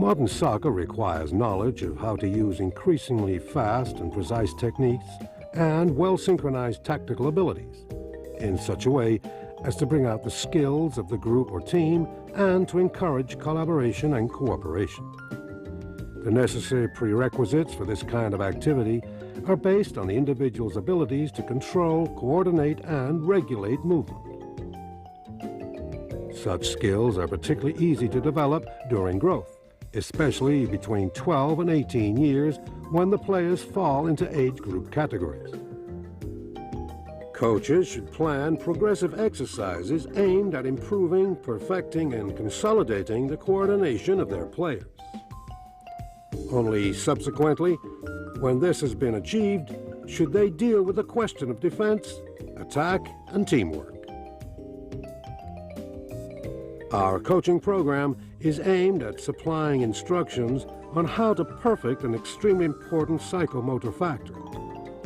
Modern soccer requires knowledge of how to use increasingly fast and precise techniques and well-synchronized tactical abilities in such a way as to bring out the skills of the group or team and to encourage collaboration and cooperation. The necessary prerequisites for this kind of activity are based on the individual's abilities to control, coordinate, and regulate movement. Such skills are particularly easy to develop during growth, especially between 12 and 18 years when the players fall into age group categories. Coaches should plan progressive exercises aimed at improving, perfecting, and consolidating the coordination of their players. Only subsequently, when this has been achieved, should they deal with the question of defense, attack, and teamwork. Our coaching program is aimed at supplying instructions on how to perfect an extremely important psychomotor factor,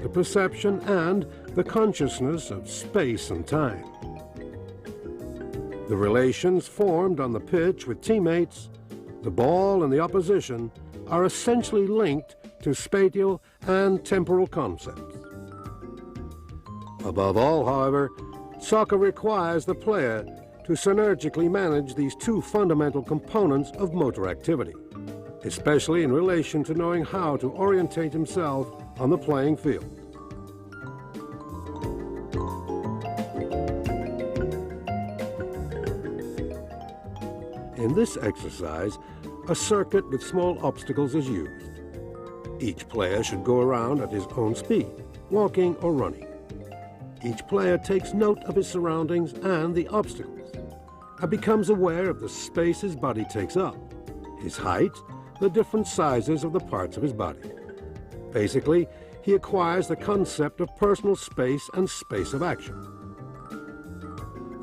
the perception and the consciousness of space and time. The relations formed on the pitch with teammates, the ball, and the opposition are essentially linked to spatial and temporal concepts. Above all, however, soccer requires the player to synergically manage these two fundamental components of motor activity, especially in relation to knowing how to orientate himself on the playing field. In this exercise, a circuit with small obstacles is used. Each player should go around at his own speed, walking or running. Each player takes note of his surroundings and the obstacles, and becomes aware of the space his body takes up, his height, the different sizes of the parts of his body. Basically, he acquires the concept of personal space and space of action.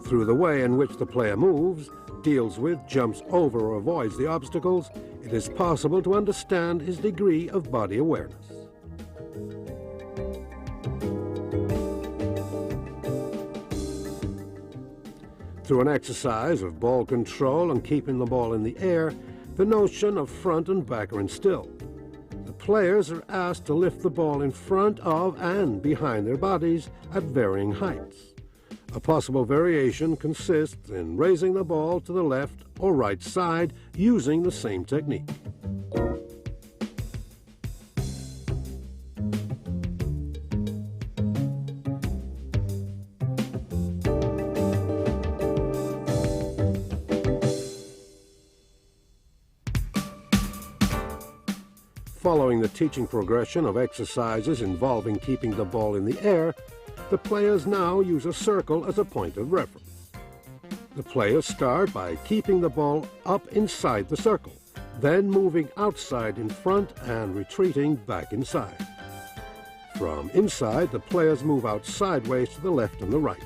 Through the way in which the player moves, deals with, jumps over, or avoids the obstacles, it is possible to understand his degree of body awareness. Through an exercise of ball control and keeping the ball in the air, the notion of front and back are instilled. The players are asked to lift the ball in front of and behind their bodies at varying heights. A possible variation consists in raising the ball to the left or right side using the same technique. Following the teaching progression of exercises involving keeping the ball in the air, the players now use a circle as a point of reference. The players start by keeping the ball up inside the circle, then moving outside in front and retreating back inside. From inside, the players move out sideways to the left and the right.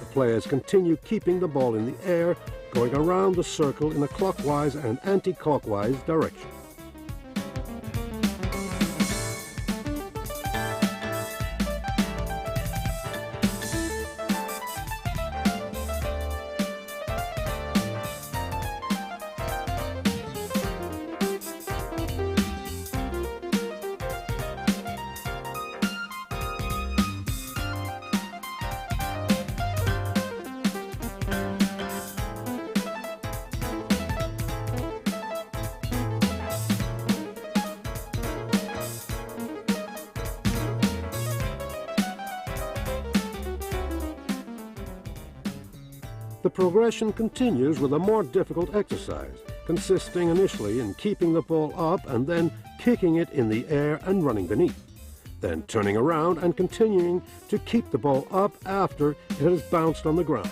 The players continue keeping the ball in the air, going around the circle in a clockwise and anti-clockwise direction. The progression continues with a more difficult exercise, consisting initially in keeping the ball up and then kicking it in the air and running beneath, then turning around and continuing to keep the ball up after it has bounced on the ground.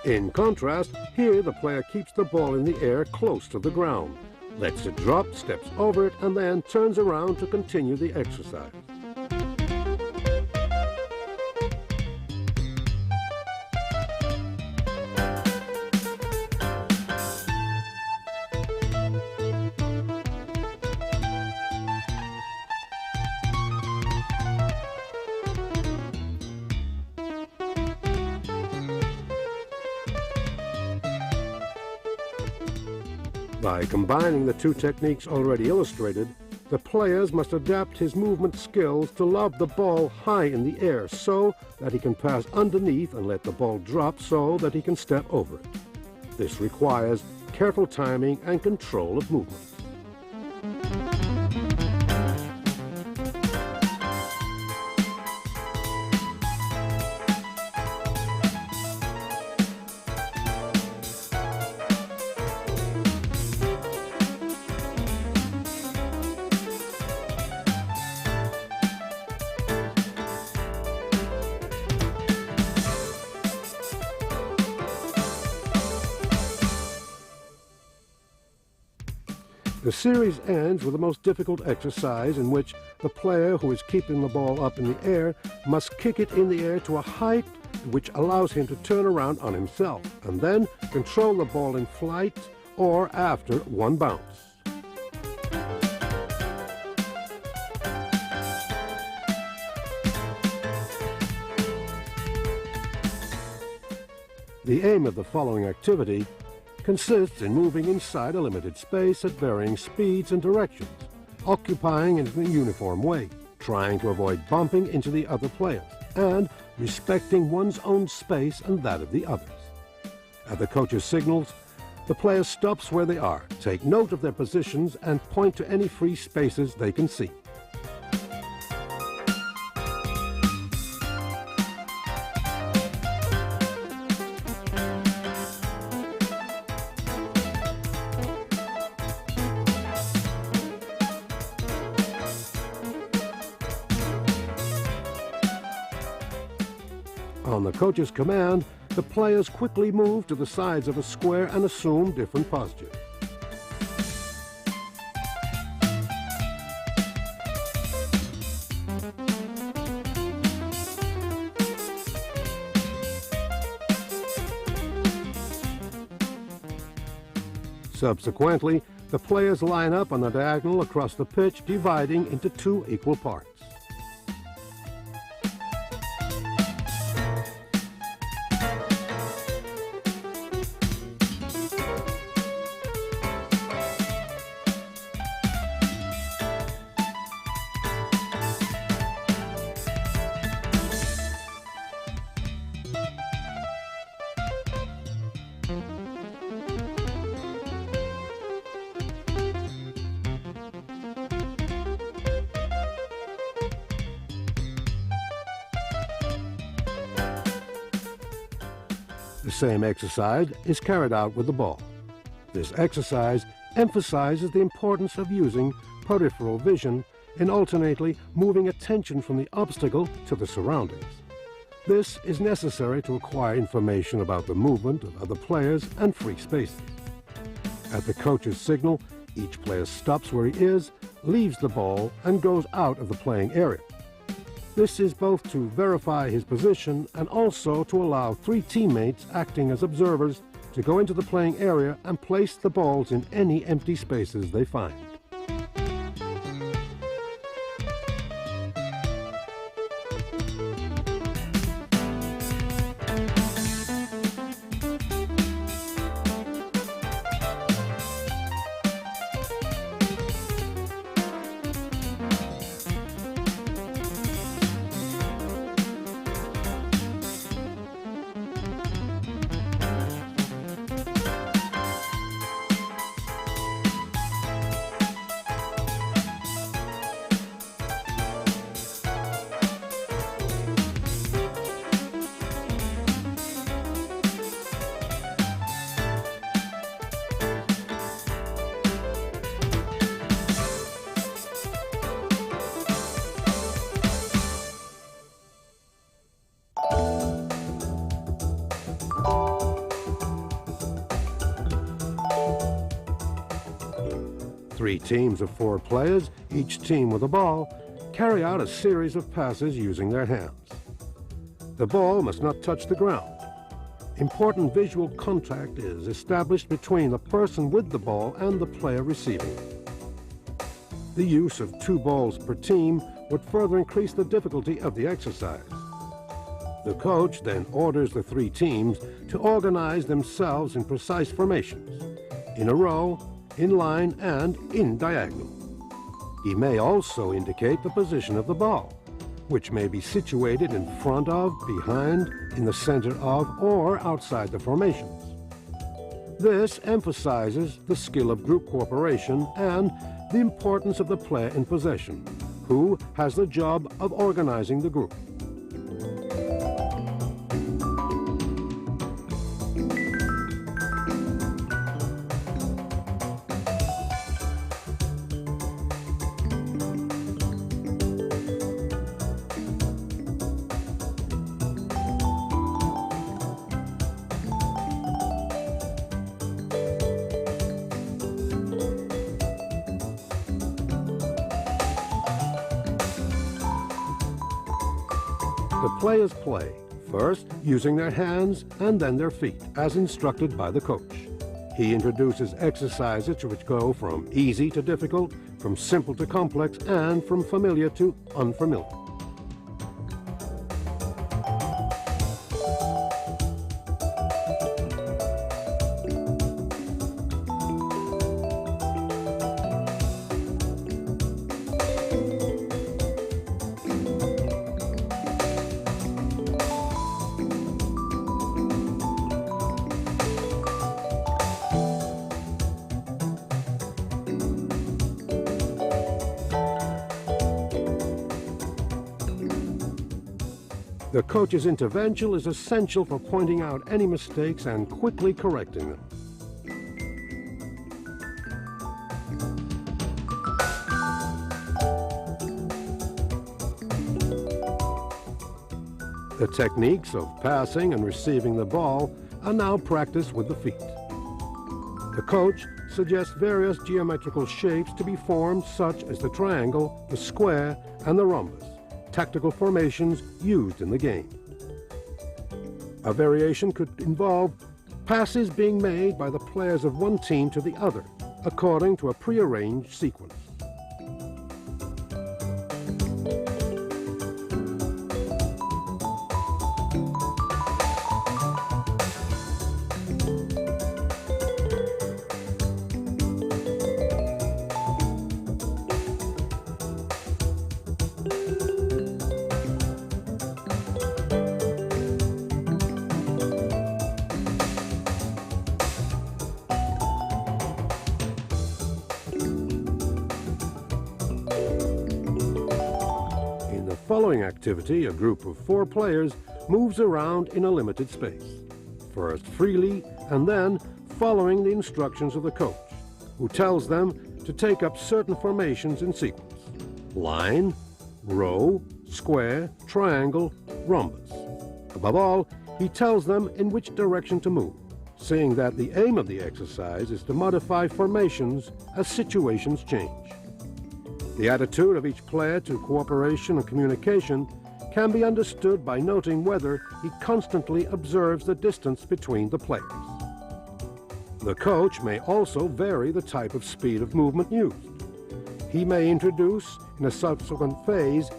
In contrast, here the player keeps the ball in the air close to the ground, lets it drop, steps over it, and then turns around to continue the exercise. By combining the two techniques already illustrated, the players must adapt his movement skills to lob the ball high in the air so that he can pass underneath and let the ball drop so that he can step over it. This requires careful timing and control of movement. The series ends with the most difficult exercise in which the player who is keeping the ball up in the air must kick it in the air to a height which allows him to turn around on himself and then control the ball in flight or after one bounce. The aim of the following activity consists in moving inside a limited space at varying speeds and directions, occupying it in a uniform way, trying to avoid bumping into the other players, and respecting one's own space and that of the others. At the coach's signals, the players stop where they are, take note of their positions, and point to any free spaces they can see. On the coach's command, the players quickly move to the sides of a square and assume different postures. Subsequently, the players line up on the diagonal across the pitch, dividing into two equal parts. The same exercise is carried out with the ball. This exercise emphasizes the importance of using peripheral vision in alternately moving attention from the obstacle to the surroundings. This is necessary to acquire information about the movement of other players and free spaces. At the coach's signal, each player stops where he is, leaves the ball, and goes out of the playing area. This is both to verify his position and also to allow three teammates acting as observers to go into the playing area and place the balls in any empty spaces they find. 3 teams of 4 players, each team with a ball, carry out a series of passes using their hands. The ball must not touch the ground. Important visual contact is established between the person with the ball and the player receiving it. The use of 2 balls per team would further increase the difficulty of the exercise. The coach then orders the 3 teams to organize themselves in precise formations, in a row, in line, and in diagonal. He may also indicate the position of the ball, which may be situated in front of, behind, in the center of, or outside the formations. This emphasizes the skill of group cooperation and the importance of the player in possession, who has the job of organizing the group. The players play, first using their hands and then their feet, as instructed by the coach. He introduces exercises which go from easy to difficult, from simple to complex, and from familiar to unfamiliar. The coach's intervention is essential for pointing out any mistakes and quickly correcting them. The techniques of passing and receiving the ball are now practiced with the feet. The coach suggests various geometrical shapes to be formed, such as the triangle, the square, and the rhombus, tactical formations used in the game. A variation could involve passes being made by the players of one team to the other, according to a prearranged sequence. Following activity, a group of 4 players moves around in a limited space, first freely and then following the instructions of the coach, who tells them to take up certain formations in sequence: line, row, square, triangle, rhombus. Above all, he tells them in which direction to move, saying that the aim of the exercise is to modify formations as situations change. The attitude of each player to cooperation and communication can be understood by noting whether he constantly observes the distance between the players. The coach may also vary the type of speed of movement used. He may introduce, in a subsequent phase,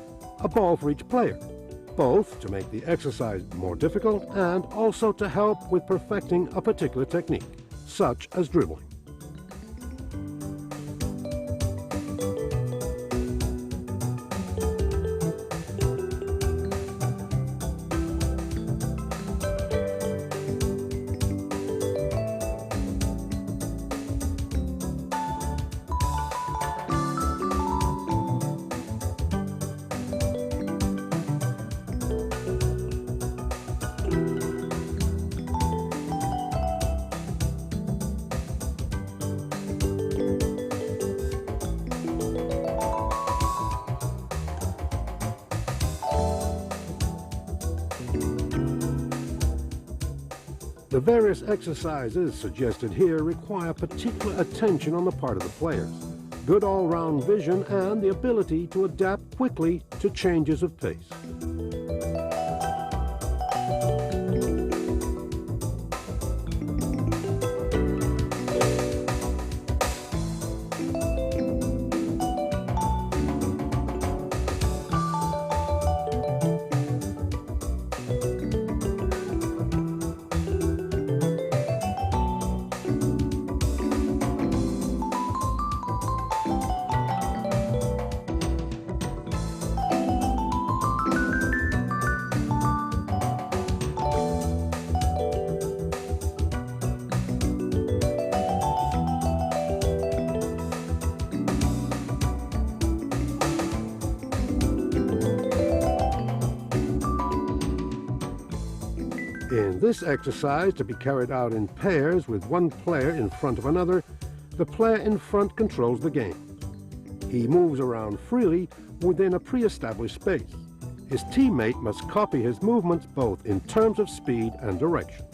a ball for each player, both to make the exercise more difficult and also to help with perfecting a particular technique, such as dribbling. The various exercises suggested here require particular attention on the part of the players, good all-round vision, and the ability to adapt quickly to changes of pace. In this exercise, to be carried out in pairs with one player in front of another, the player in front controls the game. He moves around freely within a pre-established space. His teammate must copy his movements both in terms of speed and direction.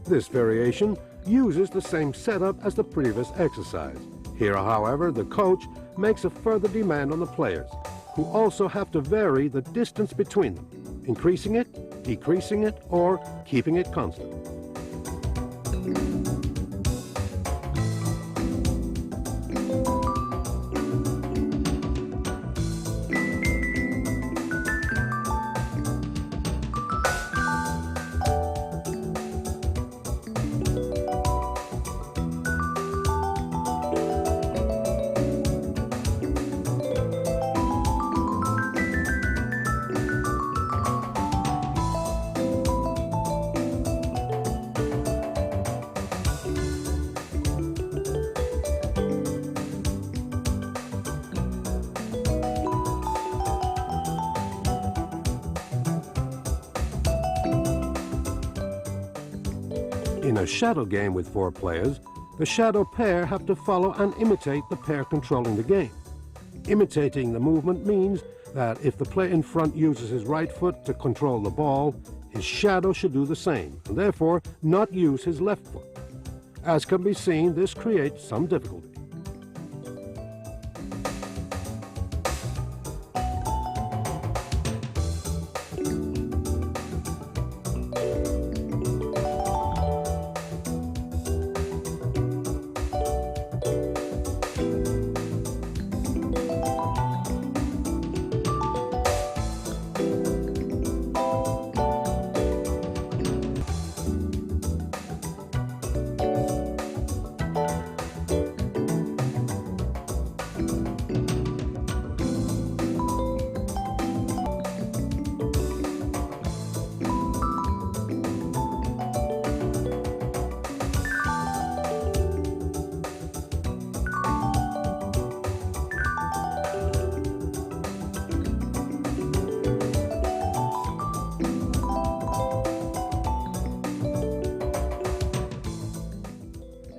This variation uses the same setup as the previous exercise. Here, however, the coach makes a further demand on the players, who also have to vary the distance between them, increasing it, decreasing it, or keeping it constant. In a shadow game with 4 players, the shadow pair have to follow and imitate the pair controlling the game. Imitating the movement means that if the player in front uses his right foot to control the ball, his shadow should do the same, and therefore not use his left foot. As can be seen, this creates some difficulty.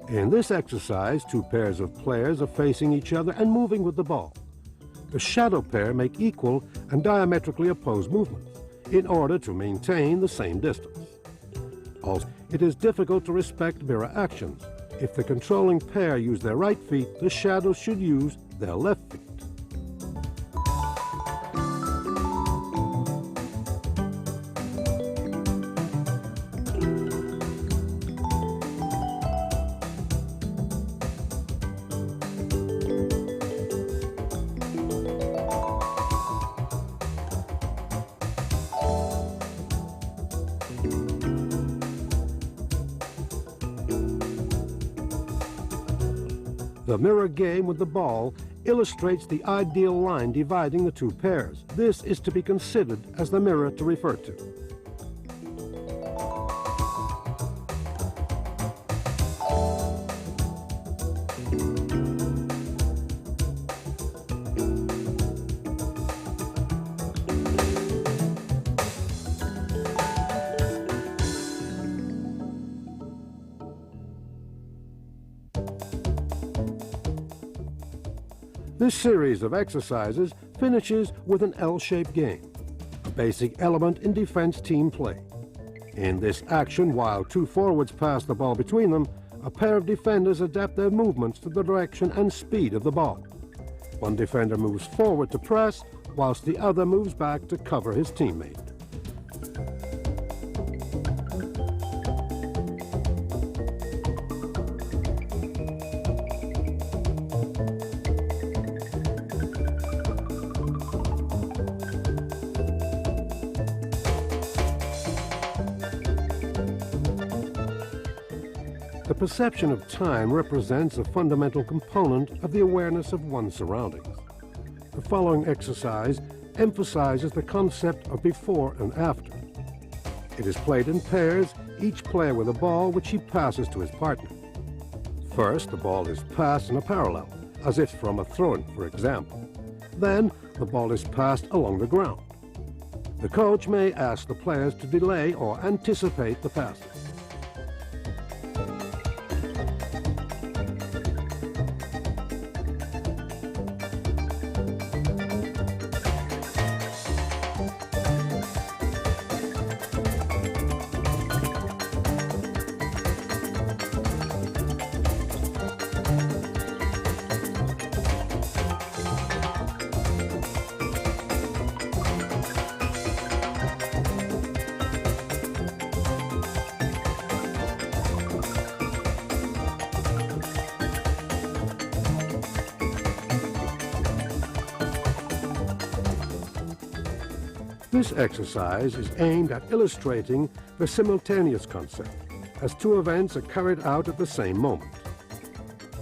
In this exercise, 2 pairs of players are facing each other and moving with the ball. The shadow pair make equal and diametrically opposed movements in order to maintain the same distance. Also, it is difficult to respect mirror actions. If the controlling pair use their right feet, the shadows should use their left feet. The mirror game with the ball illustrates the ideal line dividing the 2 pairs. This is to be considered as the mirror to refer to. This series of exercises finishes with an L-shaped game, a basic element in defense team play. In this action, while two forwards pass the ball between them, a pair of defenders adapt their movements to the direction and speed of the ball. One defender moves forward to press, whilst the other moves back to cover his teammate. The perception of time represents a fundamental component of the awareness of one's surroundings. The following exercise emphasizes the concept of before and after. It is played in pairs, each player with a ball which he passes to his partner. First, the ball is passed in a parallel, as if from a throw-in, for example. Then, the ball is passed along the ground. The coach may ask the players to delay or anticipate the passing. This exercise is aimed at illustrating the simultaneous concept, as two events are carried out at the same moment.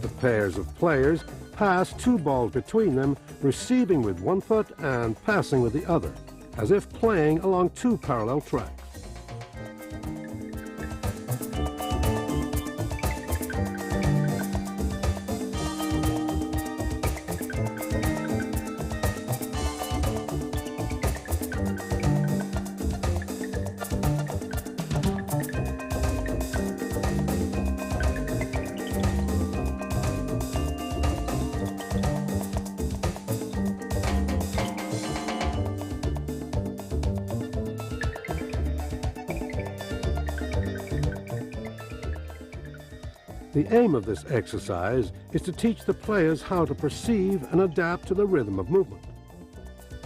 The pairs of players pass two balls between them, receiving with one foot and passing with the other, as if playing along two parallel tracks. The aim of this exercise is to teach the players how to perceive and adapt to the rhythm of movement.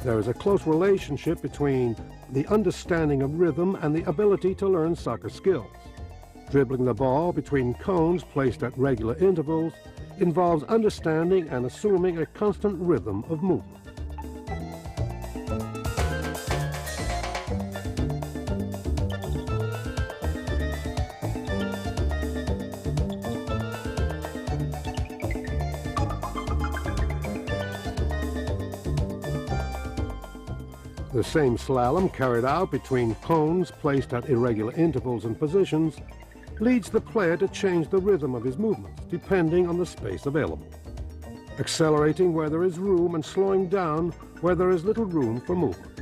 There is a close relationship between the understanding of rhythm and the ability to learn soccer skills. Dribbling the ball between cones placed at regular intervals involves understanding and assuming a constant rhythm of movement. The same slalom carried out between cones placed at irregular intervals and positions leads the player to change the rhythm of his movements depending on the space available, accelerating where there is room and slowing down where there is little room for movement.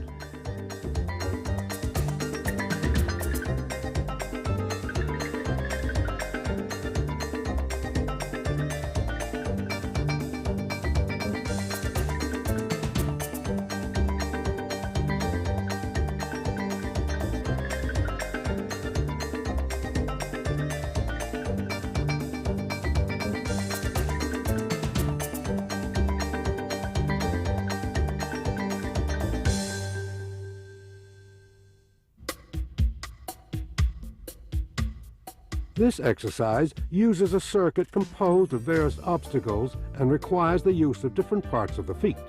This exercise uses a circuit composed of various obstacles and requires the use of different parts of the feet.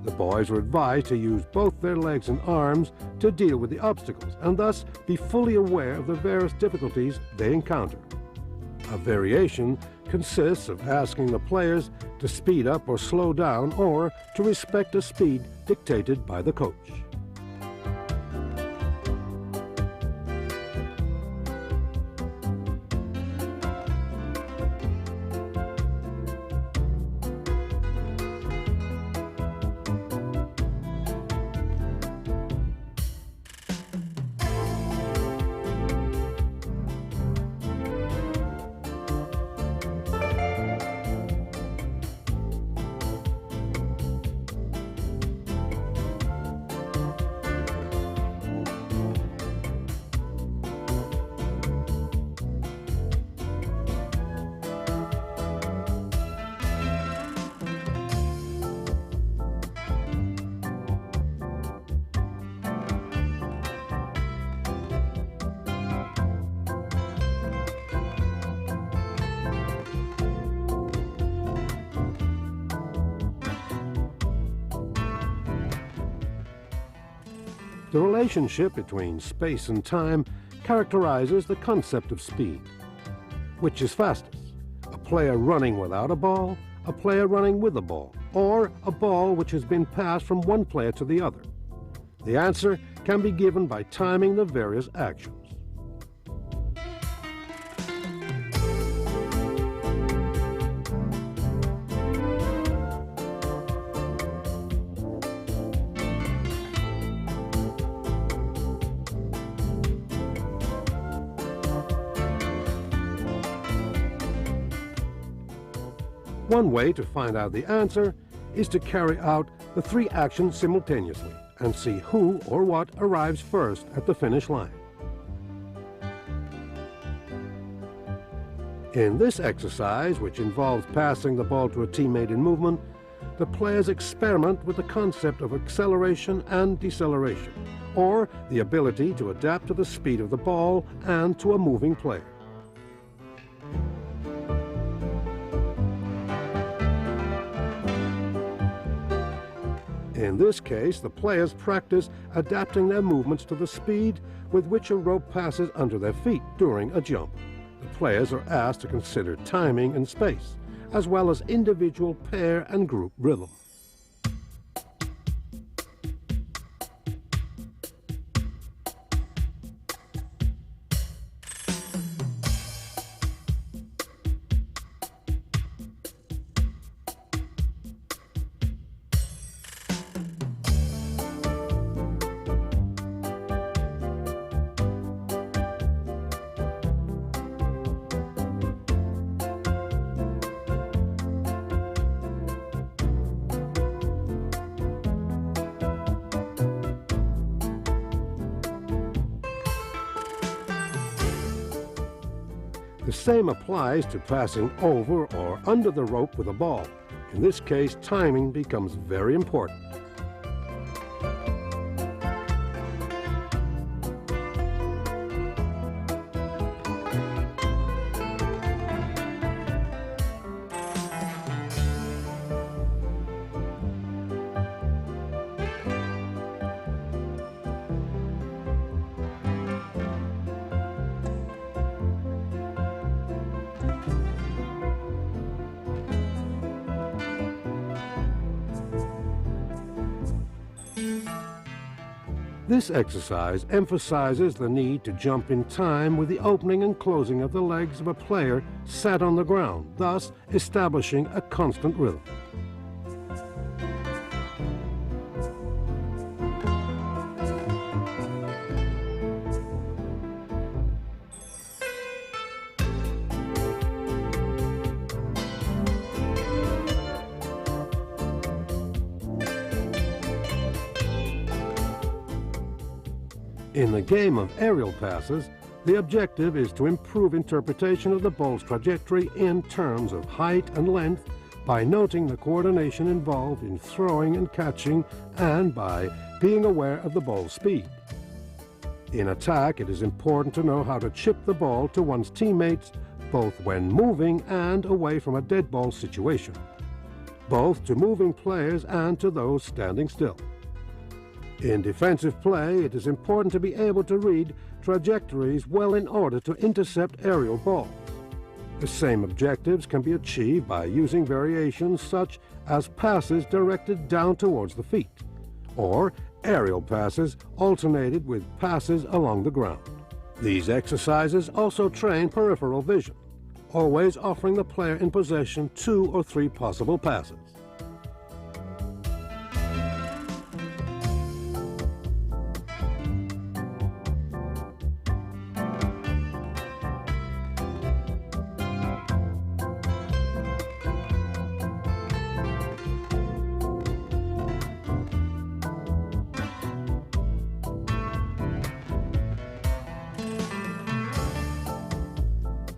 The boys are advised to use both their legs and arms to deal with the obstacles and thus be fully aware of the various difficulties they encounter. A variation consists of asking the players to speed up or slow down or to respect a speed dictated by the coach. The relationship between space and time characterizes the concept of speed. Which is fastest? A player running without a ball, a player running with a ball, or a ball which has been passed from one player to the other? The answer can be given by timing the various actions. One way to find out the answer is to carry out the three actions simultaneously and see who or what arrives first at the finish line. In this exercise, which involves passing the ball to a teammate in movement, the players experiment with the concept of acceleration and deceleration, or the ability to adapt to the speed of the ball and to a moving player. In this case, the players practice adapting their movements to the speed with which a rope passes under their feet during a jump. The players are asked to consider timing and space, as well as individual pair and group rhythm. The same applies to passing over or under the rope with a ball. In this case, timing becomes very important. This exercise emphasizes the need to jump in time with the opening and closing of the legs of a player sat on the ground, thus establishing a constant rhythm. In the game of aerial passes, the objective is to improve interpretation of the ball's trajectory in terms of height and length by noting the coordination involved in throwing and catching and by being aware of the ball's speed. In attack, it is important to know how to chip the ball to one's teammates both when moving and away from a dead ball situation, both to moving players and to those standing still. In defensive play, it is important to be able to read trajectories well in order to intercept aerial balls. The same objectives can be achieved by using variations such as passes directed down towards the feet, or aerial passes alternated with passes along the ground. These exercises also train peripheral vision, always offering the player in possession 2 or 3 possible passes.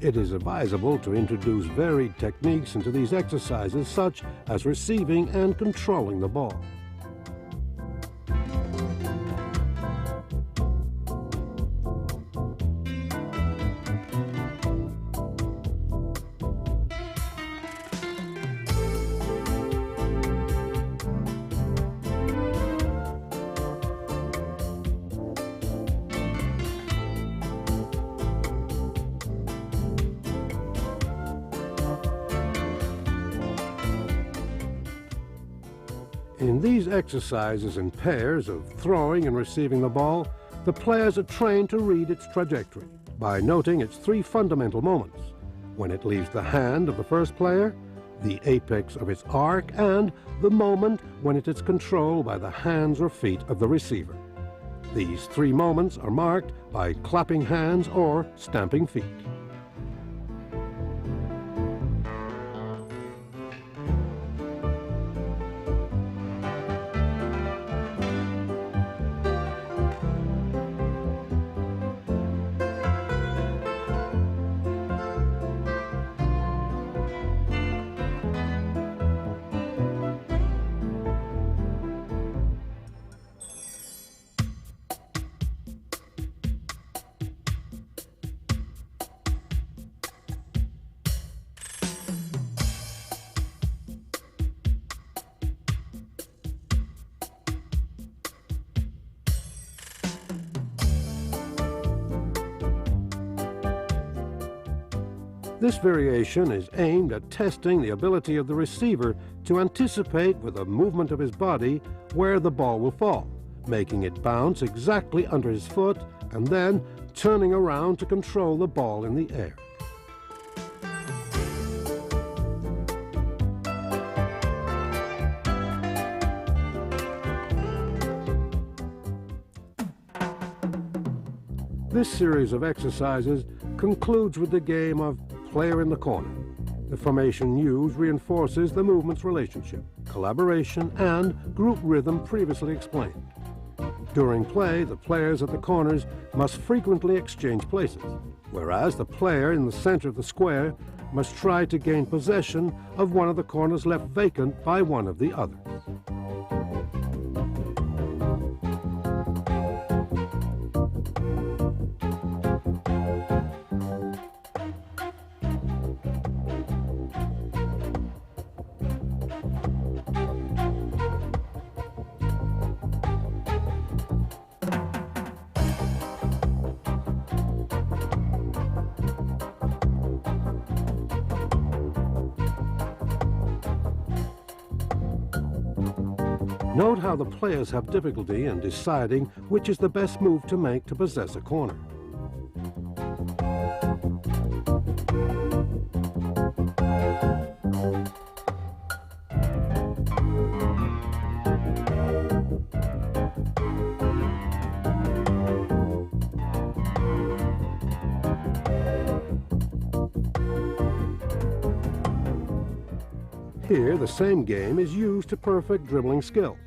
It is advisable to introduce varied techniques into these exercises, such as receiving and controlling the ball. In these exercises in pairs of throwing and receiving the ball, the players are trained to read its trajectory by noting its three fundamental moments: when it leaves the hand of the first player, the apex of its arc, and the moment when it is controlled by the hands or feet of the receiver. These three moments are marked by clapping hands or stamping feet. This variation is aimed at testing the ability of the receiver to anticipate with a movement of his body where the ball will fall, making it bounce exactly under his foot and then turning around to control the ball in the air. This series of exercises concludes with the game of player in the corner. The formation used reinforces the movement's relationship, collaboration, and group rhythm previously explained. During play, the players at the corners must frequently exchange places, whereas the player in the center of the square must try to gain possession of one of the corners left vacant by one of the others. Note how the players have difficulty in deciding which is the best move to make to possess a corner. Here, the same game is used to perfect dribbling skills.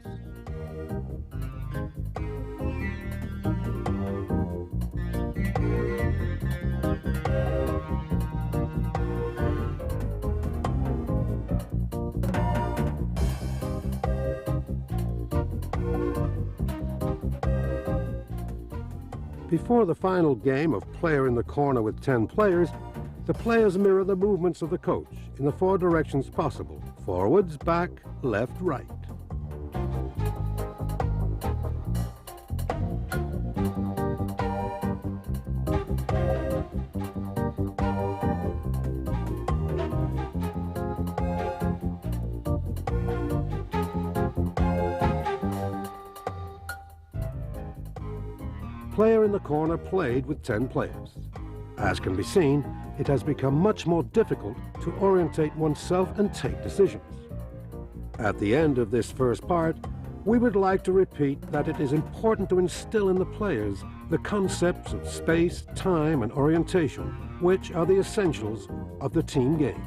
Before the final game of player in the corner with 10 players, the players mirror the movements of the coach in the 4 directions possible: forwards, back, left, right. Player in the corner played with 10 players. As can be seen, it has become much more difficult to orientate oneself and take decisions. At the end of this first part, we would like to repeat that it is important to instill in the players the concepts of space, time, and orientation, which are the essentials of the team game.